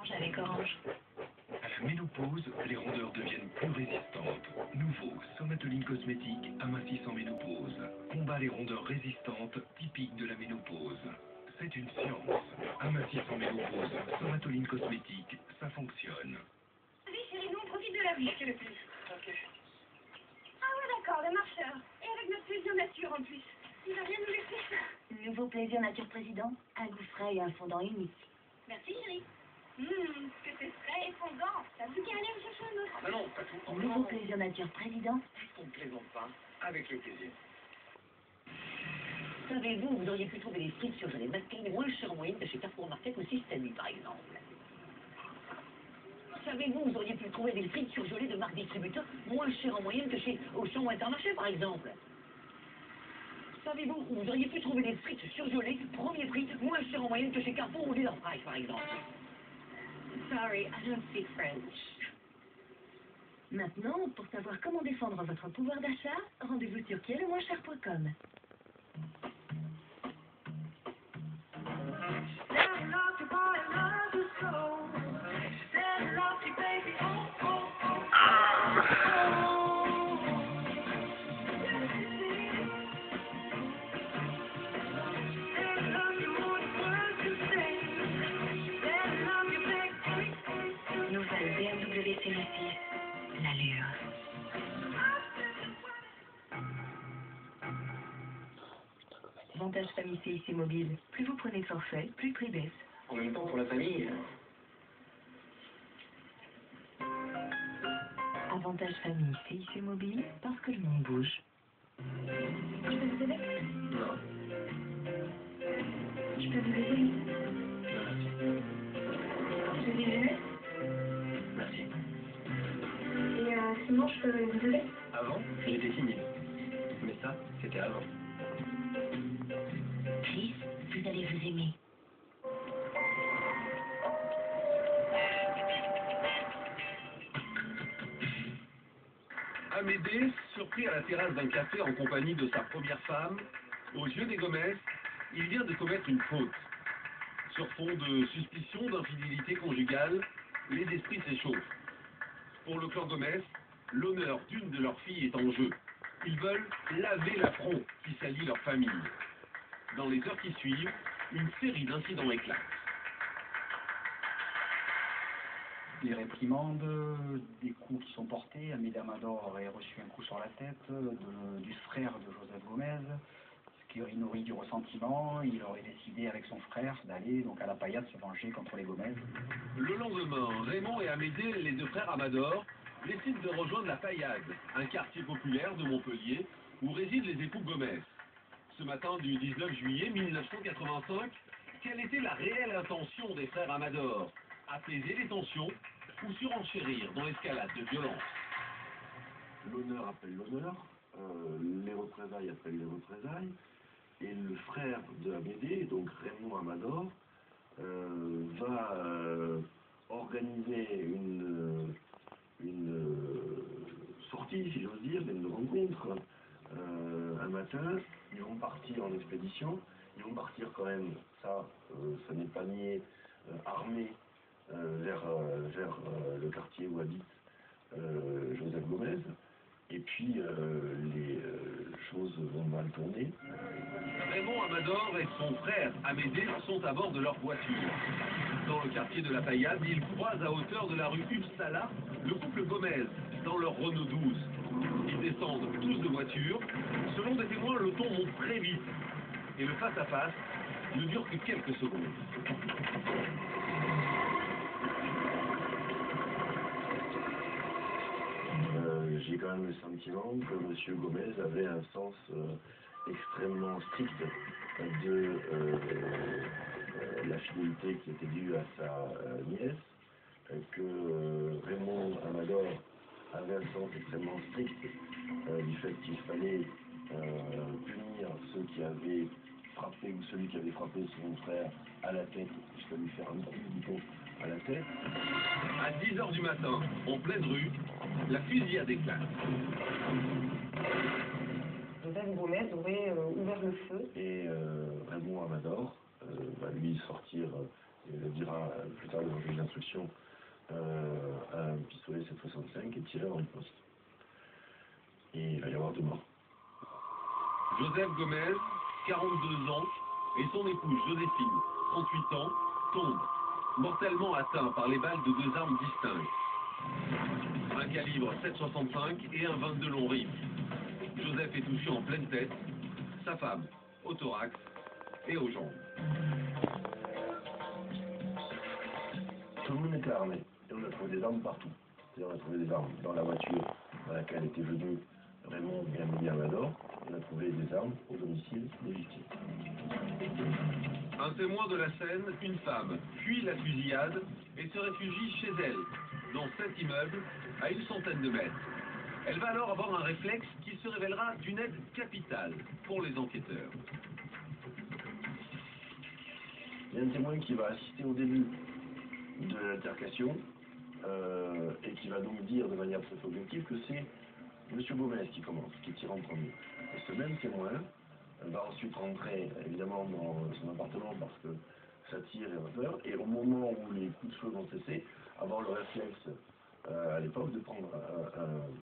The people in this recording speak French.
orange avec orange. À la ménopause, les rondeurs deviennent plus résistantes. Nouveau Somatoline Cosmétique amincissant ménopause. Combat les rondeurs résistantes typiques de la ménopause. C'est une science. Amincissant ménopause, Somatoline Cosmétique, ça fonctionne. Allez chérie, nous on profite de la vie. Ok les filles, ok. Ah ouais d'accord, le marcheur. Et avec notre plaisir nature en plus. Il va rien nous laisser. Nouveau plaisir nature président, un goût frais et un fondant unique. Merci chérie. Que c'est frais et fondant. T'as plus qu'à aller me chercher un autre. Ah bah non, pas tout le temps. Nouveau plaisir nature président. Puisqu'on ne plaisante pas, avec le plaisir. Savez-vous, vous auriez pu trouver des frites surgelées masquées moins chères en moyenne que chez Carrefour Market ou Système, par exemple. Savez-vous, vous auriez pu trouver des frites surgelées de marque distributeur moins chères en moyenne que chez Auchan ou Intermarché, par exemple. Savez-vous, vous auriez pu trouver des frites surgelées, premier prix, moins chères en moyenne que chez Carrefour ou Leader Price, par exemple. Sorry, I don't speak French. Maintenant, pour savoir comment défendre votre pouvoir d'achat, rendez-vous sur quiestlemoincher.com. Nouvelle BMW Série, l'allure. Avantage famille CIC Mobile. Plus vous prenez de forfait, plus le prix baisse. En même temps, pour la famille, Avantage famille CIC Mobile, parce que le monde bouge. Je peux vous aider? non. Je peux vous aider? Merci. J'ai des lunettes. Merci. Et sinon, je peux vous aider? Avant, j'étais timide. Mais ça, c'était avant. Chris, vous allez vous aimer. Amédée, surpris à la terrasse d'un café en compagnie de sa première femme, aux yeux des Gomez, il vient de commettre une faute. Sur fond de suspicion d'infidélité conjugale, les esprits s'échauffent. Pour le clan Gomez, l'honneur d'une de leurs filles est en jeu. Ils veulent laver l'affront qui salit leur famille. Dans les heures qui suivent, une série d'incidents éclatent. Des réprimandes, des coups qui sont portés. Amédée Amador aurait reçu un coup sur la tête du frère de Joseph Gomez, ce qui nourrit du ressentiment. Il aurait décidé avec son frère d'aller donc à la paillade se venger contre les Gomez. Le lendemain, Raymond et Amédée, les deux frères Amador, décident de rejoindre la Paillade, un quartier populaire de Montpellier où résident les époux Gomez. Ce matin du 19 juillet 1985, quelle était la réelle intention des frères Amador? Apaiser les tensions ou surenchérir dans l'escalade de violence? L'honneur appelle l'honneur, les représailles appellent les représailles, et le frère de Amédée, donc Raymond Amador, va organiser une sortie, si j'ose dire, une rencontre un matin. Ils vont partir en expédition, ils vont partir quand même, ça n'est pas nié, armés vers le quartier où habite Joseph Gomez. Et puis les choses vont mal tourner. Raymond Amador et son frère Amédée sont à bord de leur voiture. Dans le quartier de la Paillade, ils croisent à hauteur de la rue Uppsala le couple Gomez dans leur Renault 12. Ils descendent tous de voiture. Selon des témoins, le ton monte très vite. Et le face-à-face ne dure que quelques secondes. J'ai quand même le sentiment que M. Gomez avait un sens extrêmement strict de la fidélité qui était due à sa nièce, que Raymond Amador avait un sens extrêmement strict du fait qu'il fallait punir ceux qui avaient frappé ou celui qui avait frappé son frère à la tête, il fallait lui faire un coup de bouton à la tête. À 10h du matin, en pleine rue, la fusillade éclate. Joseph Gomez aurait ouvert le feu. Et Raymond Amador va lui sortir il le dira plus tard dans le juge d'instruction, un pistolet 7,65 et tiré en riposte. Et il va y avoir 2 morts. Joseph Gomez, 42 ans, et son épouse Joséphine, 38 ans, tombent, mortellement atteints par les balles de 2 armes distinctes. Un calibre 7,65 et un 22 long rifle. Joseph est touché en pleine tête, sa femme au thorax et aux jambes. Tout le monde était armé et on a trouvé des armes partout. C'est-à-dire on a trouvé des armes dans la voiture dans laquelle étaient venus Raymond et Amélie Amador. On a trouvé des armes au domicile des victimes. Un témoin de la scène, une femme, fuit la fusillade et se réfugie chez elle, dans cet immeuble, à une centaine de mètres. Elle va alors avoir un réflexe qui se révélera d'une aide capitale pour les enquêteurs. Il y a un témoin qui va assister au début de l'altercation et qui va donc dire de manière très objective que c'est M. Gomez qui commence, qui tire en premier. Et ce même témoin va ensuite rentrer évidemment dans son appartement parce que ça tire et a peur, et au moment où les coups de feu vont cesser, avoir le réflexe à l'époque de prendre un